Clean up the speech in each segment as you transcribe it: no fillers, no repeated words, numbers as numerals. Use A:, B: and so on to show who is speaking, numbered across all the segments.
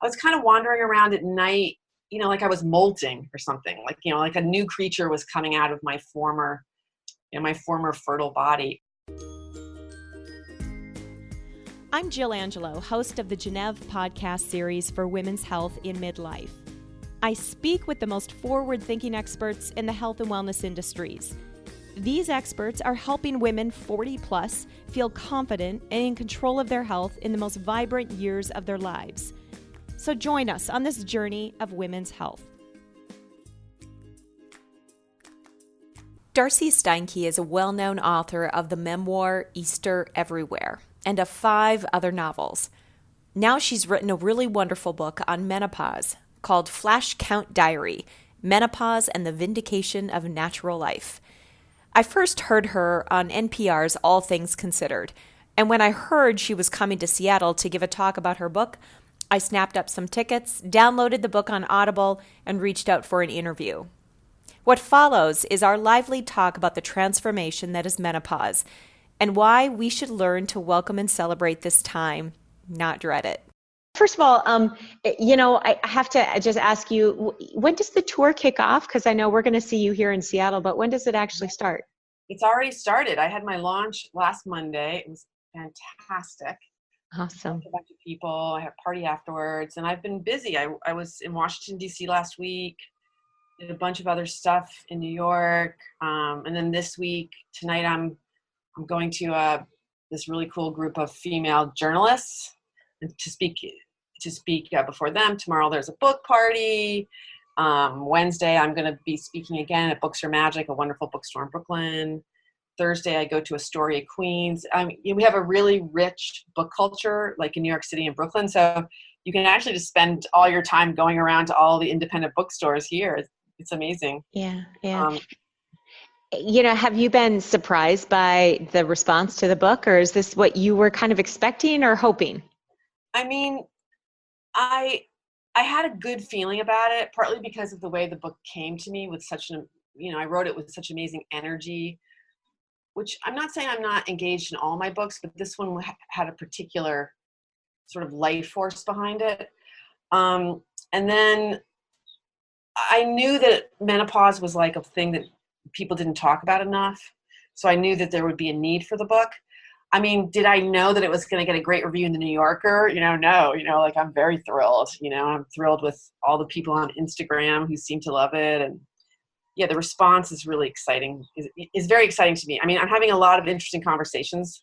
A: I was kind of wandering around at night, like I was molting or something, like a new creature was coming out of my former fertile body.
B: I'm Jill Angelo, host of the Genneve podcast series for women's health in midlife. I speak with the most forward-thinking experts in the health and wellness industries. These experts are helping women 40 plus feel confident and in control of their health in the most vibrant years of their lives. So join us on this journey of women's health. Darcey Steinke is a well-known author of the memoir Easter Everywhere and of 5 other novels. Now she's written a really wonderful book on menopause called Flash Count Diary, Menopause and the Vindication of Natural Life. I first heard her on NPR's All Things Considered, and when I heard she was coming to Seattle to give a talk about her book, I snapped up some tickets, downloaded the book on Audible, and reached out for an interview. What follows is our lively talk about the transformation that is menopause and why we should learn to welcome and celebrate this time, not dread it.
C: First of all, I have to just ask you, when does the tour kick off? Because I know we're going to see you here in Seattle, but when does it actually start?
A: It's already started. I had my launch last Monday. It was fantastic.
C: Awesome.
A: A bunch of people. I had a party afterwards, and I've been busy. I was in Washington, D.C. last week, did a bunch of other stuff in New York, and then this week, tonight, I'm going to this really cool group of female journalists to speak before them. Tomorrow there's a book party. Wednesday I'm going to be speaking again at Books Are Magic, a wonderful bookstore in Brooklyn. Thursday I go to Astoria, Queens. We have a really rich book culture, like in New York City and Brooklyn. So you can actually just spend all your time going around to all the independent bookstores here. It's amazing.
C: Yeah. Have you been surprised by the response to the book, or is this what you were kind of expecting or hoping?
A: I mean, I had a good feeling about it, partly because of the way the book came to me with I wrote it with such amazing energy, which I'm not saying I'm not engaged in all my books, but this one had a particular sort of life force behind it. And then I knew that menopause was like a thing that people didn't talk about enough. So I knew that there would be a need for the book. I mean, did I know that it was going to get a great review in the New Yorker? No, I'm very thrilled. I'm thrilled with all the people on Instagram who seem to love it. And yeah, the response is really exciting, is very exciting to me. I mean, I'm having a lot of interesting conversations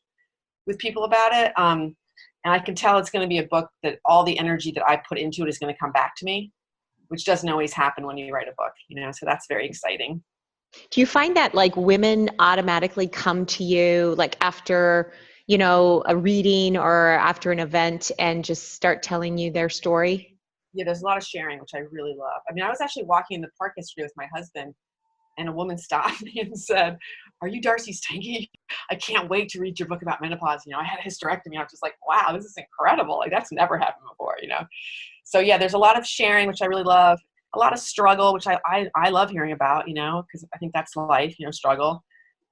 A: with people about it. And I can tell it's going to be a book that all the energy that I put into it is going to come back to me, which doesn't always happen when you write a book, so that's very exciting.
C: Do you find that like women automatically come to you like after, a reading or after an event and just start telling you their story?
A: Yeah, there's a lot of sharing, which I really love. I mean, I was actually walking in the park yesterday with my husband, and a woman stopped me and said, "Are you Darcey Steinke? I can't wait to read your book about menopause. I had a hysterectomy." I was just like, wow, this is incredible. Like, that's never happened before, So yeah, there's a lot of sharing, which I really love. A lot of struggle, which I love hearing about, because I think that's life, struggle.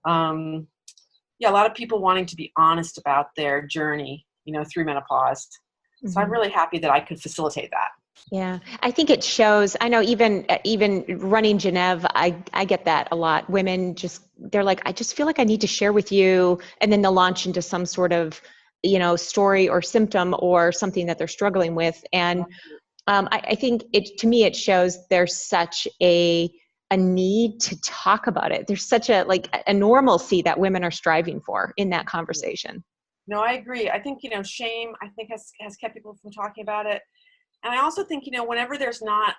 A: Yeah, a lot of people wanting to be honest about their journey, through menopause. Mm-hmm. So I'm really happy that I could facilitate that.
C: Yeah, I think it shows. I know even running Genneve, I get that a lot. Women they're like, I just feel like I need to share with you, and then they'll launch into some sort of, story or symptom or something that they're struggling with. And I think to me, it shows there's such a need to talk about it. There's such a normalcy that women are striving for in that conversation.
A: No, I agree. I think, shame, I think has kept people from talking about it. And I also think, whenever there's not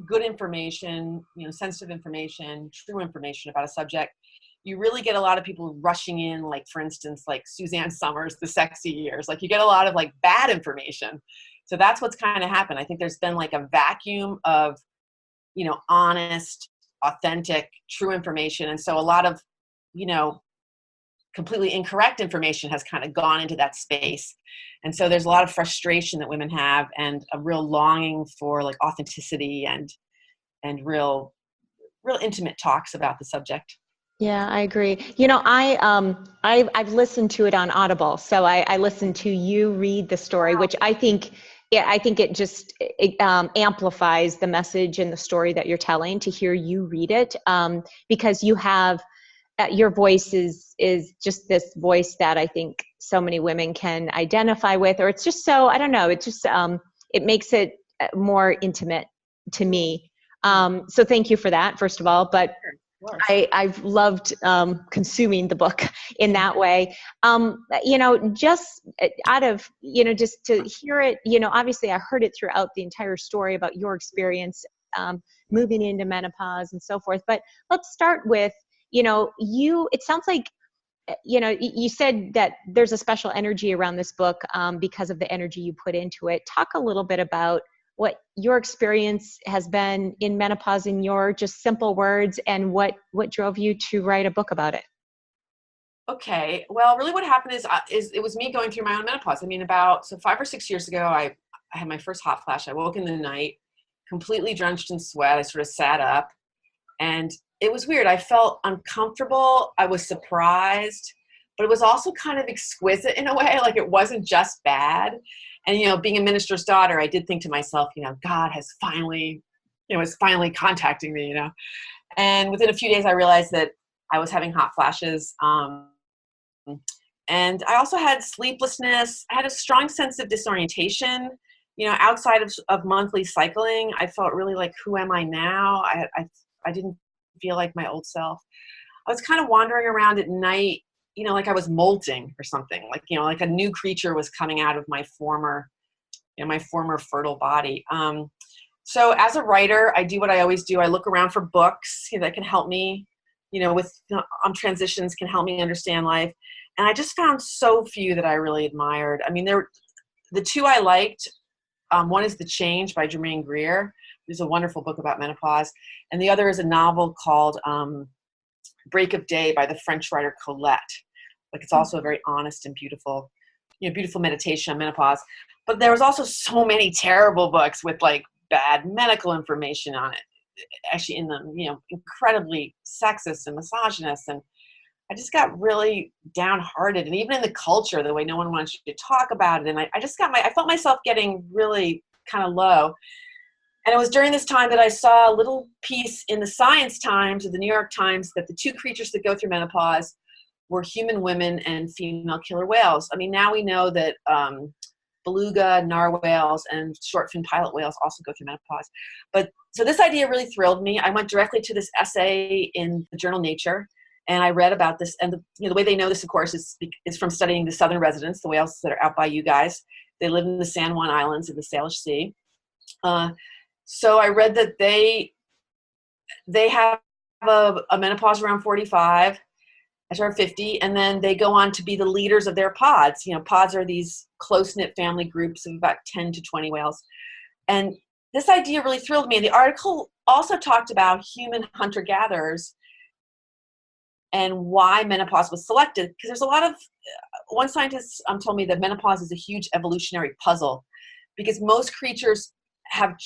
A: good information, sensitive information, true information about a subject, you really get a lot of people rushing in, like, for instance, like Suzanne Summers, The Sexy Years. Like, you get a lot of like bad information. So that's what's kind of happened. I think there's been like a vacuum of, honest, authentic, true information. And so a lot of, completely incorrect information has kind of gone into that space. And so there's a lot of frustration that women have, and a real longing for like authenticity and real intimate talks about the subject.
C: Yeah, I agree. I've listened to it on Audible. So I listened to you read the story, which I think yeah, I think it amplifies the message and the story that you're telling to hear you read it, because you have your voice is just this voice that I think so many women can identify with, or it's just so, I don't know, it just it makes it more intimate to me. So thank you for that, first of all. But I've loved consuming the book in that way. Just out of, just to hear it, obviously I heard it throughout the entire story about your experience moving into menopause and so forth. But let's start with, it sounds like, you said that there's a special energy around this book because of the energy you put into it. Talk a little bit about what your experience has been in menopause in your just simple words, and what drove you to write a book about it.
A: Okay. Well, really what happened is it was me going through my own menopause. I mean, about 5 or 6 years ago, I had my first hot flash. I woke in the night, completely drenched in sweat. I sort of sat up, and it was weird. I felt uncomfortable. I was surprised, but it was also kind of exquisite in a way. Like, it wasn't just bad. And, being a minister's daughter, I did think to myself, God has finally, is finally contacting me, And within a few days, I realized that I was having hot flashes. And I also had sleeplessness. I had a strong sense of disorientation, outside of monthly cycling. I felt really like, who am I now? I didn't feel like my old self. I was kind of wandering around at night, like I was molting or something, like a new creature was coming out of my former fertile body. So as a writer, I do what I always do. I look around for books that can help me, with transitions, can help me understand life. And I just found so few that I really admired. I mean, the two I liked. One is The Change by Germaine Greer. It's a wonderful book about menopause. And the other is a novel called Break of Day by the French writer Colette. Like, it's also a very honest and beautiful, beautiful meditation on menopause. But there was also so many terrible books with like bad medical information on it, actually in them, incredibly sexist and misogynist. And I just got really downhearted. And even in the culture, the way no one wants you to talk about it. And I felt myself getting really kind of low. And it was during this time that I saw a little piece in the Science Times or the New York Times that the two creatures that go through menopause were human women and female killer whales. I mean, now we know that beluga, narwhals, and short fin pilot whales also go through menopause. But so this idea really thrilled me. I went directly to this essay in the journal Nature, and I read about this. And the way they know this, of course, is from studying the southern residents, the whales that are out by you guys. They live in the San Juan Islands in the Salish Sea. So I read that they have a menopause around 45, or 50, and then they go on to be the leaders of their pods. Pods are these close-knit family groups of about 10 to 20 whales. And this idea really thrilled me. And the article also talked about human hunter-gatherers and why menopause was selected. Because there's a lot of, one scientist told me that menopause is a huge evolutionary puzzle, because most creatures have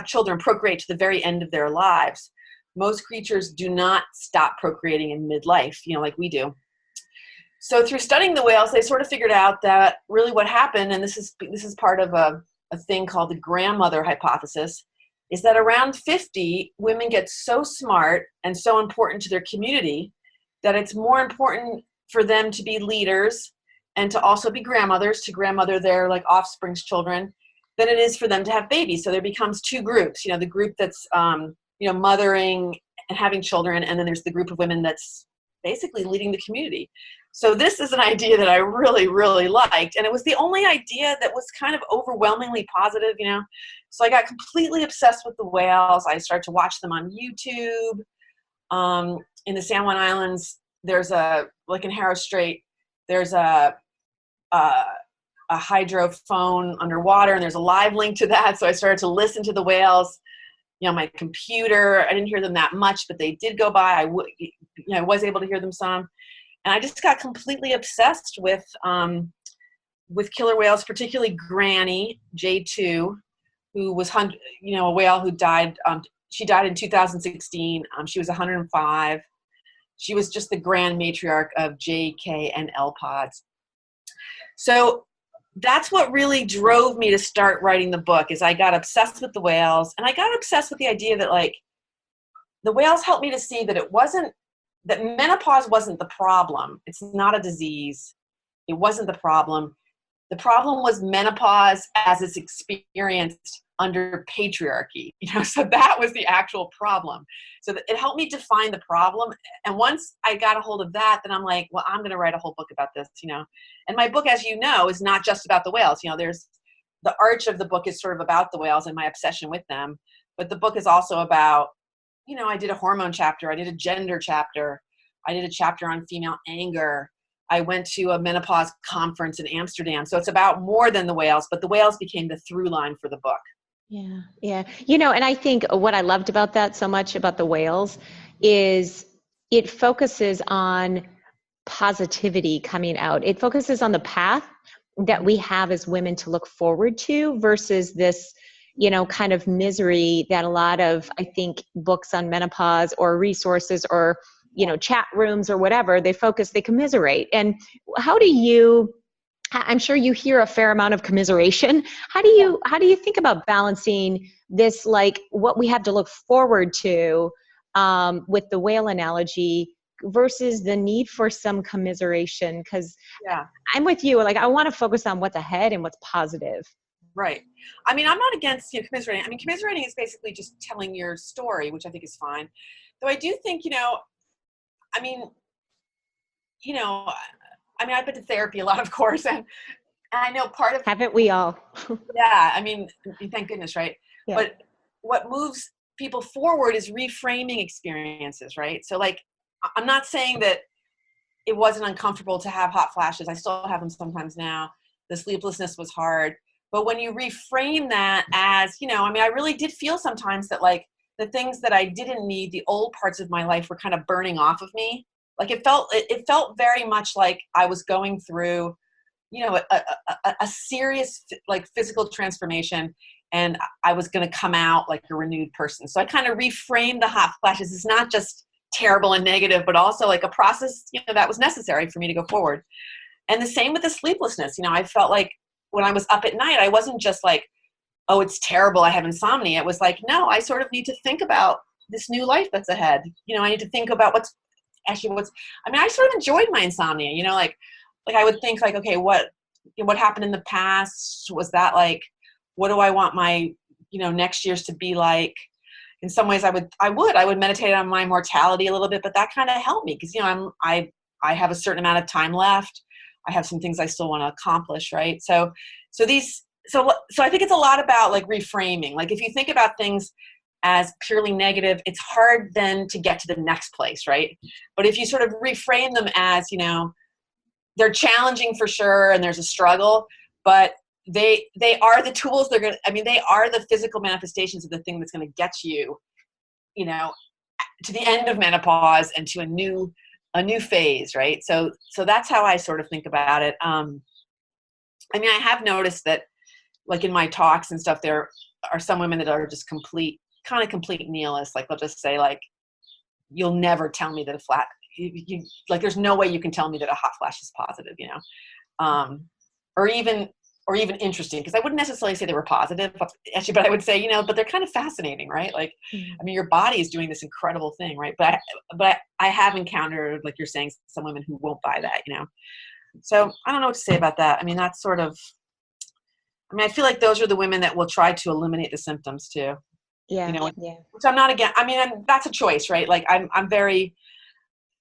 A: children, procreate to the very end of their lives. Most creatures do not stop procreating in midlife, like we do. So through studying the whales, they sort of figured out that really what happened, and this is part of a thing called the grandmother hypothesis, is that around 50, women get so smart and so important to their community that it's more important for them to be leaders and to also be grandmothers, to grandmother their like offspring's children, than it is for them to have babies. So there becomes two groups, the group that's mothering and having children, and then there's the group of women that's basically leading the community. So this is an idea that I really, really liked, and it was the only idea that was kind of overwhelmingly positive, So I got completely obsessed with the whales. I started to watch them on YouTube. In the San Juan Islands, there's like in Harris Strait, there's a hydrophone underwater, and there's a live link to that. So I started to listen to the whales. My computer, I didn't hear them that much, but they did go by. I was able to hear them some. And I just got completely obsessed with killer whales, particularly Granny, J2, who was, a whale who died. She died in 2016. She was 105. She was just the grand matriarch of J, K, and L pods. So that's what really drove me to start writing the book. Is I got obsessed with the whales, and I got obsessed with the idea that like the whales helped me to see that that menopause wasn't the problem. It's not a disease. It wasn't the problem. The problem was menopause as it's experienced under patriarchy, so that was the actual problem. So it helped me define the problem. And once I got a hold of that, then I'm like, well, I'm going to write a whole book about this, and my book, as you know, is not just about the whales. There's the arch of the book is sort of about the whales and my obsession with them. But the book is also about, I did a hormone chapter. I did a gender chapter. I did a chapter on female anger. I went to a menopause conference in Amsterdam. So it's about more than the whales, but the whales became the through line for the book.
C: Yeah. Yeah. And I think what I loved about that so much about the whales is it focuses on positivity coming out. It focuses on the path that we have as women to look forward to versus this, kind of misery that a lot of, I think, books on menopause or resources or, chat rooms or whatever, they commiserate. And I'm sure you hear a fair amount of commiseration. How do you think about balancing this, like what we have to look forward to with the whale analogy versus the need for some commiseration? Because I'm with you. Like I want to focus on what's ahead and what's positive.
A: Right. I mean, I'm not against commiserating. I mean, commiserating is basically just telling your story, which I think is fine. Though I do think, I've been to therapy a lot, of course, and I know part of
C: haven't we all?
A: Yeah, I mean, thank goodness, right?
C: Yeah.
A: But what moves people forward is reframing experiences, right? So, like, I'm not saying that it wasn't uncomfortable to have hot flashes. I still have them sometimes now. The sleeplessness was hard. But when you reframe that as, I really did feel sometimes that, like, the things that I didn't need, the old parts of my life were kind of burning off of me. Like, it felt very much like I was going through, a serious, like, physical transformation, and I was going to come out like a renewed person. So I kind of reframed the hot flashes. It's not just terrible and negative, but also like a process, that was necessary for me to go forward. And the same with the sleeplessness. I felt like when I was up at night, I wasn't just like, oh, it's terrible, I have insomnia. It was like, no, I sort of need to think about this new life that's ahead. I need to think about I sort of enjoyed my insomnia, like I would think like, okay, what happened in the past? Was that like, what do I want my, next years to be like? In some ways I would meditate on my mortality a little bit, but that kind of helped me because, I have a certain amount of time left. I have some things I still want to accomplish. Right. So I think it's a lot about like reframing. Like if you think about things as purely negative, it's hard then to get to the next place. Right. But if you sort of reframe them as, they're challenging for sure. And there's a struggle, but they are the tools they are the physical manifestations of the thing that's going to get you, to the end of menopause and to a new phase. Right. So that's how I sort of think about it. I have noticed that like in my talks and stuff, there are some women that are just complete nihilists. Like they'll just say like, you'll never tell me that like, there's no way you can tell me that a hot flash is positive, or even interesting, because I wouldn't necessarily say they were positive, actually, but I would say, but they're kind of fascinating, right? Like, your body is doing this incredible thing, right? But I have encountered, like you're saying, some women who won't buy that, So I don't know what to say about that. That's sort of, I feel like those are the women that will try to eliminate the symptoms too.
C: Yeah.
A: Which I'm not against. That's a choice, right? Like I'm very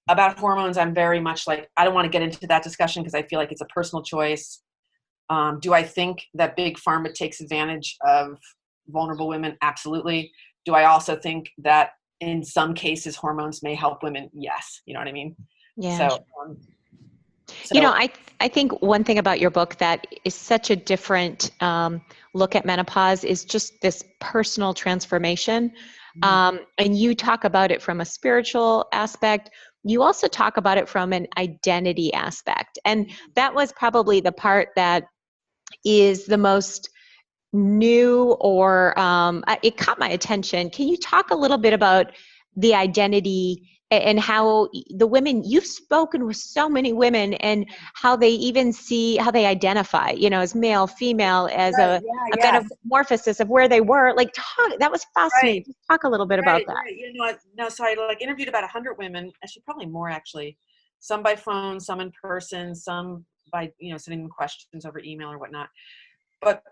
A: about hormones. I'm very much like, I don't want to get into that discussion because I feel like it's a personal choice. Do I think that big pharma takes advantage of vulnerable women? Absolutely. Do I also think that in some cases hormones may help women? Yes. You know what I mean?
C: Yeah.
A: So
C: I think one thing about your book that is such a different look at menopause is just this personal transformation. And you talk about it from a spiritual aspect. You also talk about it from an identity aspect. And that was probably the part that is the most new, or it caught my attention. Can you talk a little bit about the identity and how the women, you've spoken with so many women, and how they even see how they identify, as male, female, as
A: Right.
C: a
A: Yeah. Yes.
C: metamorphosis of where they were. Like, that was
A: Right.
C: fascinating. Just talk a little bit about
A: Right.
C: that.
A: Right. You know what? No. So I interviewed about 100 women. Actually, probably more. Actually, some by phone, some in person, some by sending them questions over email or whatnot. But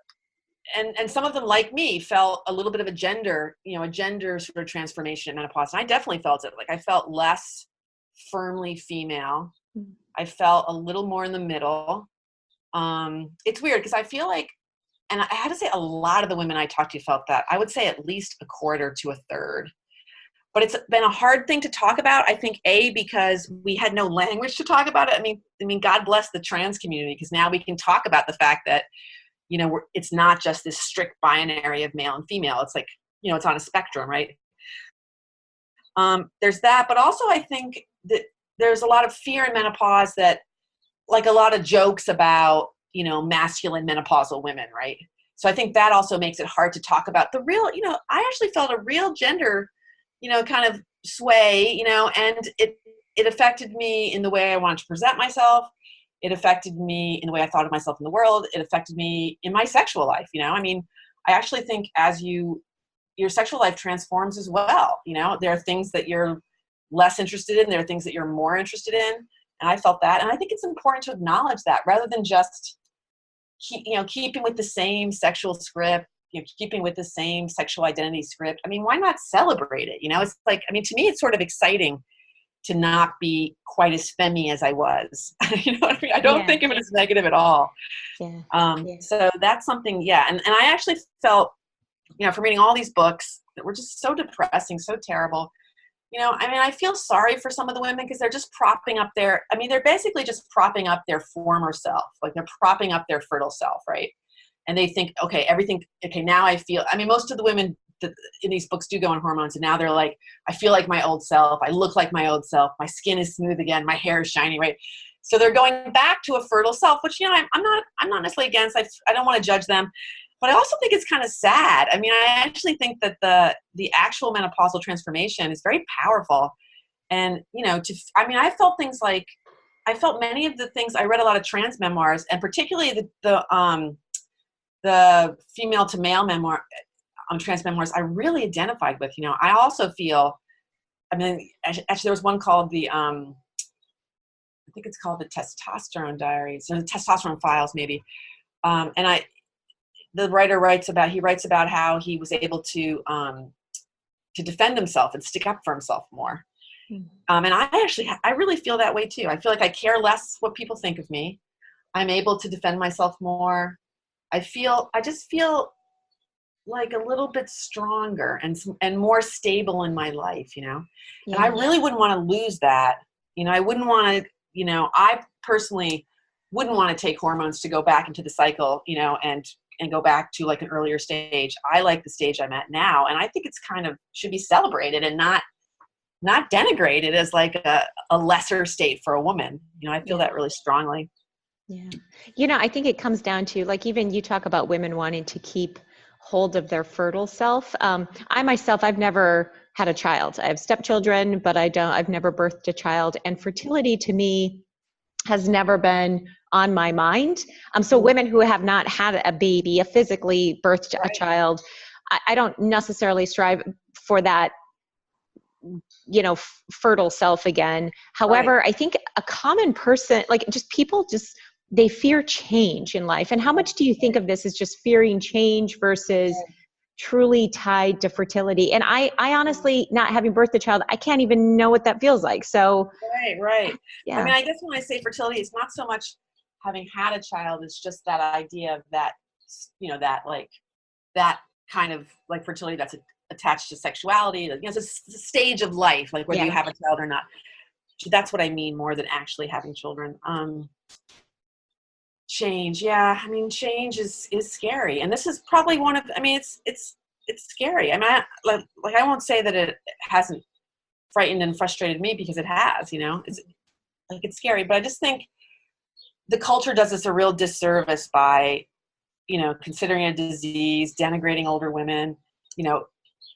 A: and some of them, like me, felt a little bit of a gender sort of transformation in menopause. And I definitely felt it. Like, I felt less firmly female. I felt a little more in the middle. It's weird because I feel like, and I had to say, a lot of the women I talked to felt that. I would say at least a quarter to a third. But it's been a hard thing to talk about. I think, because we had no language to talk about it. I mean, God bless the trans community, because now we can talk about the fact that it's not just this strict binary of male and female. It's like, it's on a spectrum, right? There's that, but also I think that there's a lot of fear in menopause, that, like, a lot of jokes about, masculine menopausal women, right? So I think that also makes it hard to talk about the real, I actually felt a real gender, kind of sway, and it affected me in the way I wanted to present myself. It affected me in the way I thought of myself in the world. It affected me in my sexual life. I mean, I actually think as your sexual life transforms as well. There are things that you're less interested in. There are things that you're more interested in. And I felt that. And I think it's important to acknowledge that, rather than just keeping with the same sexual script, keeping with the same sexual identity script. I mean, why not celebrate it? It's like, I mean, to me, it's sort of exciting to not be quite as femmy as I was. You know what I mean? I don't think of it as negative at all. So that's something, And I actually felt, from reading all these books that were just so depressing, so terrible, I mean, I feel sorry for some of the women, because they're just they're basically just propping up their former self. Like, they're propping up their fertile self, right? And they think, okay, now I feel, I mean, most of the women in these books do go on hormones, and now they're like, I feel like my old self. I look like my old self. My skin is smooth again. My hair is shiny, right? So they're going back to a fertile self, which, I'm not necessarily against. I don't want to judge them. But I also think it's kind of sad. I mean, I actually think that the actual menopausal transformation is very powerful. And, I felt things like, I felt many of the things, I read a lot of trans memoirs, and particularly the female to male memoir, trans memoirs, I really identified with. I also feel, I mean, actually there was one called I think it's called the Testosterone Diaries, or the Testosterone Files maybe. The writer writes about how he was able to defend himself and stick up for himself more. And I really feel that way too. I feel like I care less what people think of me. I'm able to defend myself more. I just feel like a little bit stronger and more stable in my life, And I really wouldn't want to lose that. I wouldn't want to, I personally wouldn't want to take hormones to go back into the cycle, and go back to like an earlier stage. I like the stage I'm at now. And I think it's kind of should be celebrated and not denigrated as like a lesser state for a woman. I feel that really strongly.
C: Yeah. I think it comes down to, like, even you talk about women wanting to keep hold of their fertile self. I myself, I've never had a child. I have stepchildren, but I've never birthed a child. And fertility to me has never been on my mind. So women who have not had a baby, a physically birthed a child, I don't necessarily strive for that, fertile self again. However, I think a common person, like, just people they fear change in life. And how much do you think of this as just fearing change versus truly tied to fertility? And I honestly, not having birthed a child, I can't even know what that feels like. So
A: Right.
C: Yeah.
A: I mean, I guess when I say fertility, it's not so much having had a child, it's just that idea of that, that kind of like fertility that's attached to sexuality. It's a stage of life, like whether you have a child or not. So that's what I mean, more than actually having children. Change. Yeah. I mean, change is scary. And this is probably one of, I mean, it's scary. I mean, I won't say that it hasn't frightened and frustrated me, because it has, it's scary, but I just think the culture does us a real disservice by, considering a disease, denigrating older women,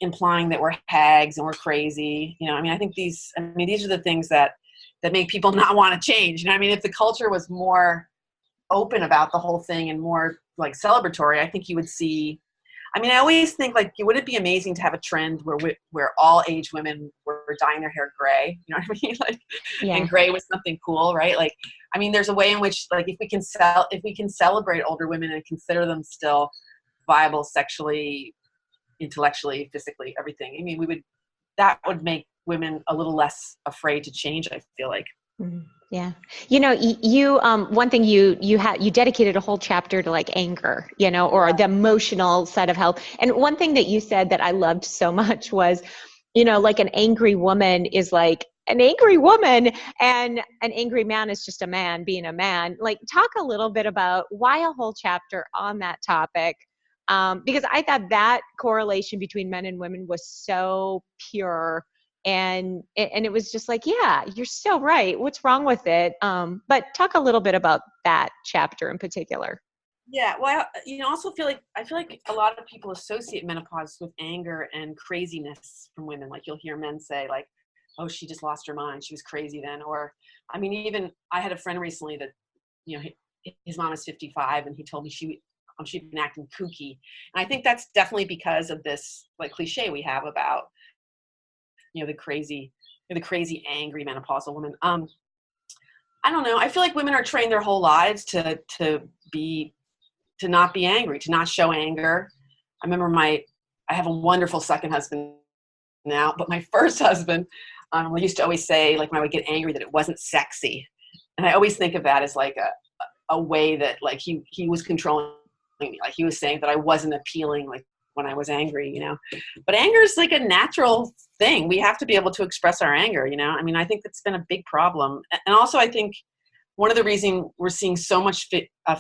A: implying that we're hags and we're crazy. You know, I mean, I think these are the things that make people not want to change. You know, I mean, if the culture was more open about the whole thing and more like celebratory, I think you would see. I mean, I always think like, would it be amazing to have a trend where all age women were dyeing their hair gray? You know what I mean? Like,
C: Yeah.
A: and gray was something cool, right? Like, I mean, there's a way in which, like, if we can celebrate older women and consider them still viable sexually, intellectually, physically, everything. I mean, that would make women a little less afraid to change, I feel like.
C: Mhm. Yeah. You know, you, one thing you dedicated a whole chapter to like anger, you know, or the emotional side of health. And one thing that you said that I loved so much was, you know, like an angry woman is like an angry woman and an angry man is just a man being a man. Like, talk a little bit about why a whole chapter on that topic. Because I thought that correlation between men and women was so pure, and it was just like, yeah, you're so right. What's wrong with it? But talk a little bit about that chapter in particular.
A: Yeah, well, also I feel like a lot of people associate menopause with anger and craziness from women. Like, you'll hear men say like, "Oh, she just lost her mind. She was crazy then." Or, I mean, even I had a friend recently that, you know, his mom is 55, and he told me she'd been acting kooky. And I think that's definitely because of this like cliche we have about, you know, the crazy, angry menopausal woman. I don't know. I feel like women are trained their whole lives to not be angry, to not show anger. I remember I have a wonderful second husband now, but my first husband, we used to always say, like, when I would get angry, that it wasn't sexy. And I always think of that as like a way that like he was controlling me. Like, he was saying that I wasn't appealing, like, when I was angry, you know. But anger is like a natural thing. We have to be able to express our anger, you know. I mean, I think that's been a big problem. And also, I think one of the reasons we're seeing so much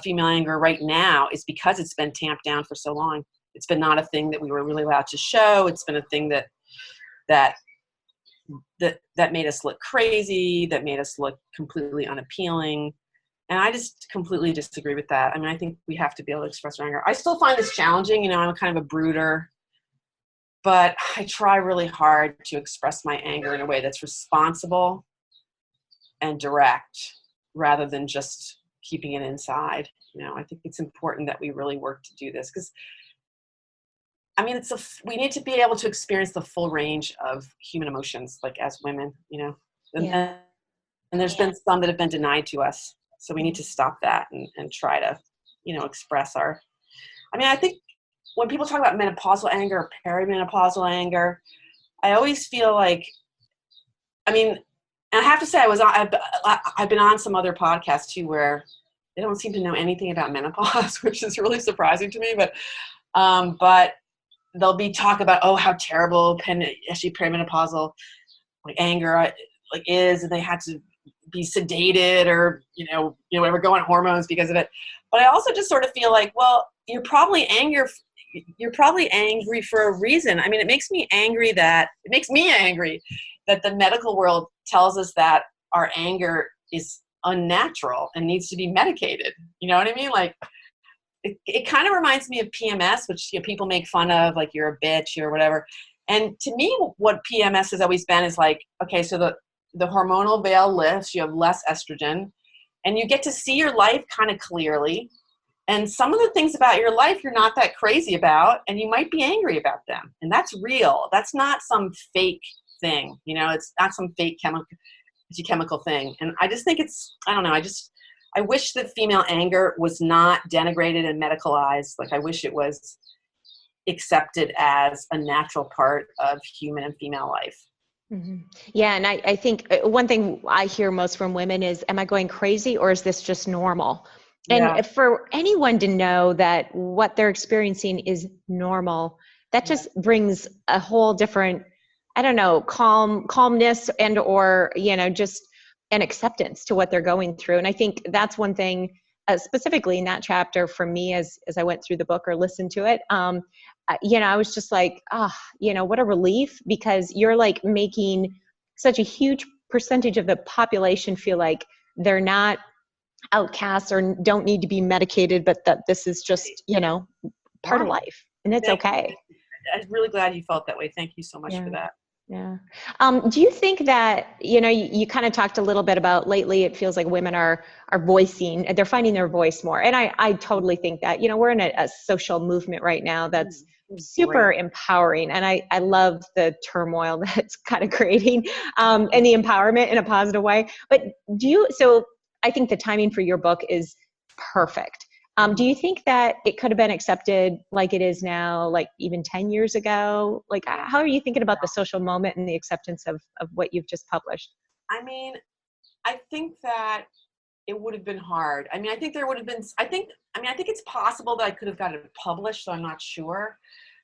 A: female anger right now is because it's been tamped down for so long. It's been not a thing that we were really allowed to show. It's been a thing that made us look crazy, that made us look completely unappealing. And I just completely disagree with that. I mean, I think we have to be able to express our anger. I still find this challenging. You know, I'm kind of a brooder, but I try really hard to express my anger in a way that's responsible and direct, rather than just keeping it inside. You know, I think it's important that we really work to do this, because, I mean, we need to be able to experience the full range of human emotions, like, as women, you know, and there's been some that have been denied to us. So we need to stop that and try to, you know, express I mean, I think when people talk about menopausal anger or perimenopausal anger, I always feel like, I mean, and I have to say, I've been on some other podcasts too, where they don't seem to know anything about menopause, which is really surprising to me. But there'll be talk about, oh, how terrible actually perimenopausal like anger like is, and they had to be sedated or whatever, go on hormones because of it. But I also just sort of feel like, well, you're probably angry for a reason. I mean, it makes me angry that the medical world tells us that our anger is unnatural and needs to be medicated. You know what I mean? Like, it kind of reminds me of PMS, which, you know, people make fun of, like, you're a bitch or whatever. And to me, what PMS has always been is like, okay, so the hormonal veil lifts, you have less estrogen, and you get to see your life kind of clearly. And some of the things about your life you're not that crazy about, and you might be angry about them. And that's real. That's not some fake thing. You know, it's not some fake chemical thing. And I just think I don't know, I wish that female anger was not denigrated and medicalized. Like, I wish it was accepted as a natural part of human and female life.
C: Mm-hmm. Yeah. And I think one thing I hear most from women is, am I going crazy, or is this just normal?
A: Yeah.
C: And for anyone to know that what they're experiencing is normal, that just brings a whole different, I don't know, calmness and, or, you know, just an acceptance to what they're going through. And I think that's one thing, specifically in that chapter for me, as I went through the book or listened to it, you know, I was just like, you know, what a relief, because you're like making such a huge percentage of the population feel like they're not outcasts or don't need to be medicated, but that this is just, you know, part of life, and it's okay.
A: really glad you felt that way. Thank you so much
C: Yeah.
A: for that.
C: Yeah. Do you think that, you kind of talked a little bit about lately, it feels like women are voicing, they're finding their voice more. And I totally think that, we're in a social movement right now that's super
A: Great.
C: empowering. And I love the turmoil that's kind of creating, and the empowerment in a positive way. But so I think the timing for your book is perfect. Do you think that it could have been accepted like it is now, like even 10 years ago? Like, how are you thinking about the social moment and the acceptance of what you've just published?
A: I mean, I think that it would have been hard. I mean, I think there would have been, I think it's possible that I could have gotten it published, so I'm not sure.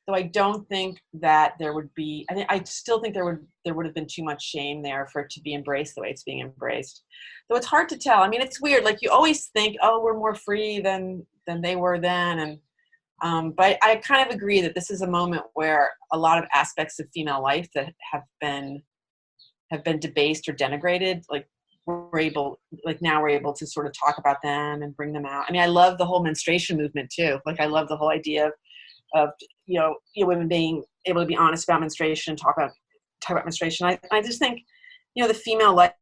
A: Though I don't think that there would be, I still think there would have been too much shame there for it to be embraced the way it's being embraced. Though it's hard to tell. I mean, it's weird. Like, you always think, oh, we're more free than they were then. And but I kind of agree that this is a moment where a lot of aspects of female life that have been debased or denigrated, now we're able to sort of talk about them and bring them out. I mean, I love the whole menstruation movement too. Like, I love the whole idea of women being able to be honest about menstruation, talk about menstruation. I just think, the female life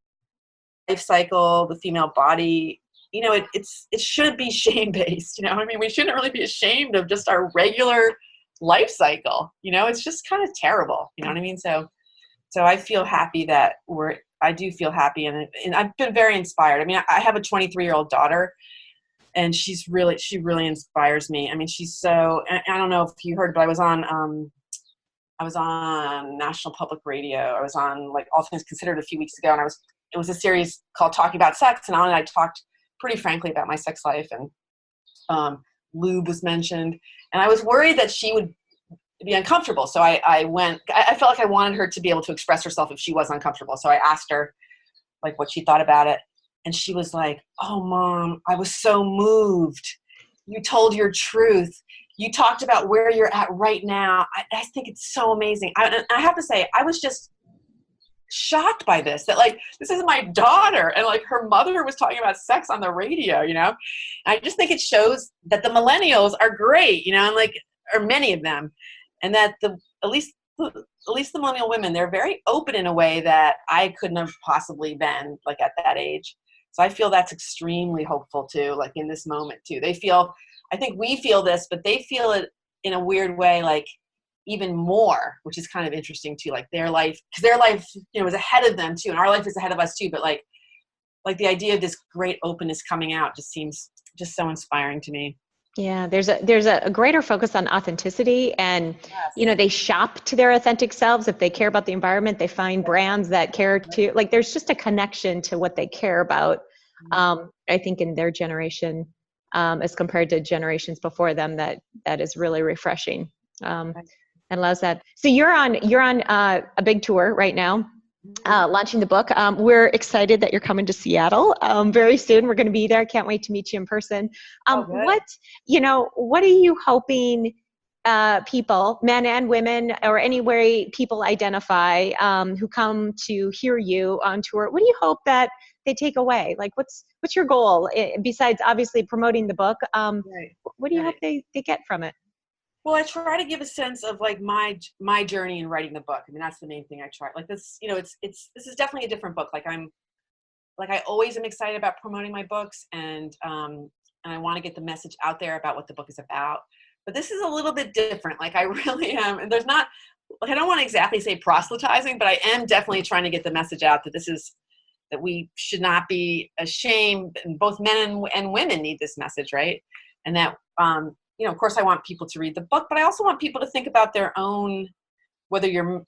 A: cycle, the female body, it shouldn't be shame based. I mean, we shouldn't really be ashamed of just our regular life cycle. It's just kind of terrible. You know what I mean? So I feel happy that I do feel happy, and I've been very inspired. I mean, I have a 23-year-old daughter, and she really inspires me. I mean, she's so, I don't know if you heard, but I was on National Public Radio. I was on, like, All Things Considered a few weeks ago, and it was a series called Talking About Sex, and Alan and I talked pretty frankly about my sex life, and lube was mentioned, and I was worried that she would be uncomfortable. So I felt like I wanted her to be able to express herself if she was uncomfortable. So I asked her, like, what she thought about it. And she was like, "Oh, Mom, I was so moved. You told your truth. You talked about where you're at right now. I think it's so amazing." I have to say, I was just shocked by this, that, like, this is my daughter, and, like, her mother was talking about sex on the radio, And I just think it shows that the millennials are great, and, like, or many of them, and that at least the millennial women, they're very open in a way that I couldn't have possibly been, like, at that age. So I feel that's extremely hopeful too, like, in this moment too. I think we feel this, but they feel it in a weird way, like, even more, which is kind of interesting too. Like, their life, because their life, is ahead of them too, and our life is ahead of us too. But like the idea of this great openness coming out just seems just so inspiring to me.
C: Yeah, there's a greater focus on authenticity, and
A: Yes.
C: they shop to their authentic selves. If they care about the environment, they find brands that care to, like, there's just a connection to what they care about. I think in their generation, as compared to generations before them, that is really refreshing. And allows that. So you're on a big tour right now. Launching the book. We're excited that you're coming to Seattle very soon. We're going to be there. Can't wait to meet you in person. What are you hoping people, men and women, or any way people identify, who come to hear you on tour, what do you hope that they take away? Like, what's your goal, besides obviously promoting the book? What do you hope they get from it?
A: Well, I try to give a sense of, like, my journey in writing the book. I mean, that's the main thing I try. Like, this, this is definitely a different book. Like, I always am excited about promoting my books, and I want to get the message out there about what the book is about. But this is a little bit different. Like, I really am, and there's not, like, I don't want to exactly say proselytizing, but I am definitely trying to get the message out that we should not be ashamed, and both men and women need this message, right? And that, of course, I want people to read the book, but I also want people to think about their own, whether you're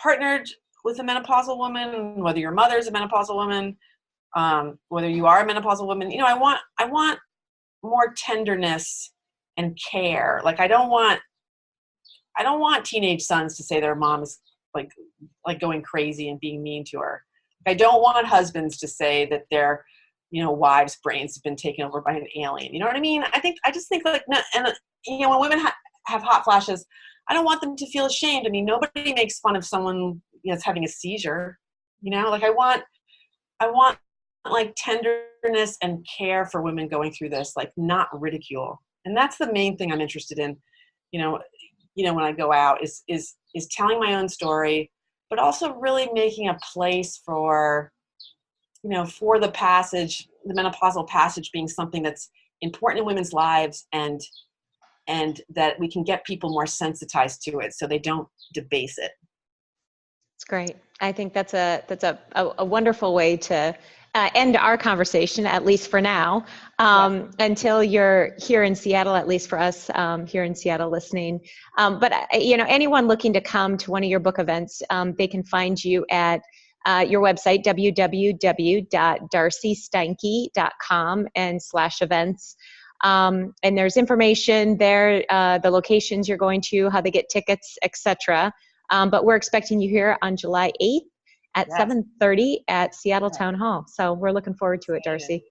A: partnered with a menopausal woman, whether your mother is a menopausal woman, whether you are a menopausal woman. I want more tenderness and care. Like, I don't want teenage sons to say their mom is like going crazy and being mean to her. I don't want husbands to say that their wives' brains have been taken over by an alien. You know what I mean? I just think, like, and when women have hot flashes, I don't want them to feel ashamed. I mean, nobody makes fun of someone that's having a seizure. Like, I want like tenderness and care for women going through this, like, not ridicule. And that's the main thing I'm interested in. when I go out is telling my own story, but also really making a place for, for the passage, the menopausal passage being something that's important in women's lives, and that we can get people more sensitized to it so they don't debase it.
C: It's great. I think that's a wonderful way to end our conversation, at least for now, until you're here in Seattle, at least for us here in Seattle listening. But anyone looking to come to one of your book events, they can find you at your website, www.darceysteinke.com /events. And there's information there, the locations you're going to, how they get tickets, etc. But we're expecting you here on July 8th at 7:30 at Seattle Town Hall. So we're looking forward to it, Darcey.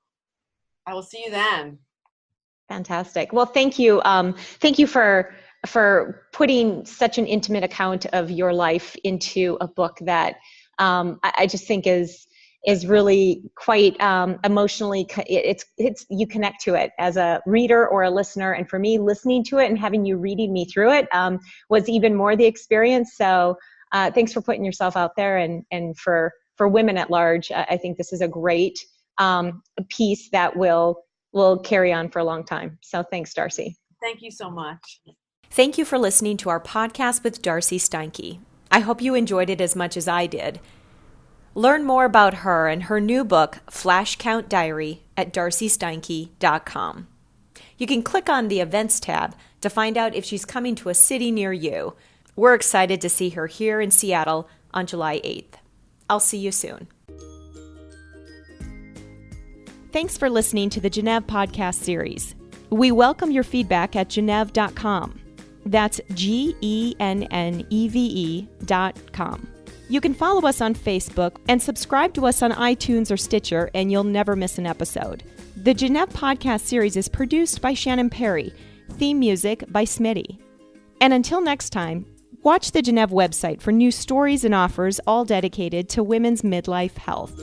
A: I will see you then.
C: Fantastic. Well, thank you. Thank you for putting such an intimate account of your life into a book that I just think is really quite emotionally. It's you connect to it as a reader or a listener, and for me, listening to it and having you reading me through it was even more the experience. So thanks for putting yourself out there, and for women at large. I think this is a great piece that will carry on for a long time. So thanks, Darcey.
A: Thank you so much.
B: Thank you for listening to our podcast with Darcey Steinke. I hope you enjoyed it as much as I did. Learn more about her and her new book, Flash Count Diary, at darceysteinke.com. You can click on the events tab to find out if she's coming to a city near you. We're excited to see her here in Seattle on July 8th. I'll see you soon. Thanks for listening to the Genneve podcast series. We welcome your feedback at genneve.com. That's GENNEVE.com. You can follow us on Facebook and subscribe to us on iTunes or Stitcher, and you'll never miss an episode. The Genneve podcast series is produced by Shannon Perry, theme music by Smitty. And until next time, watch the Genneve website for new stories and offers all dedicated to women's midlife health.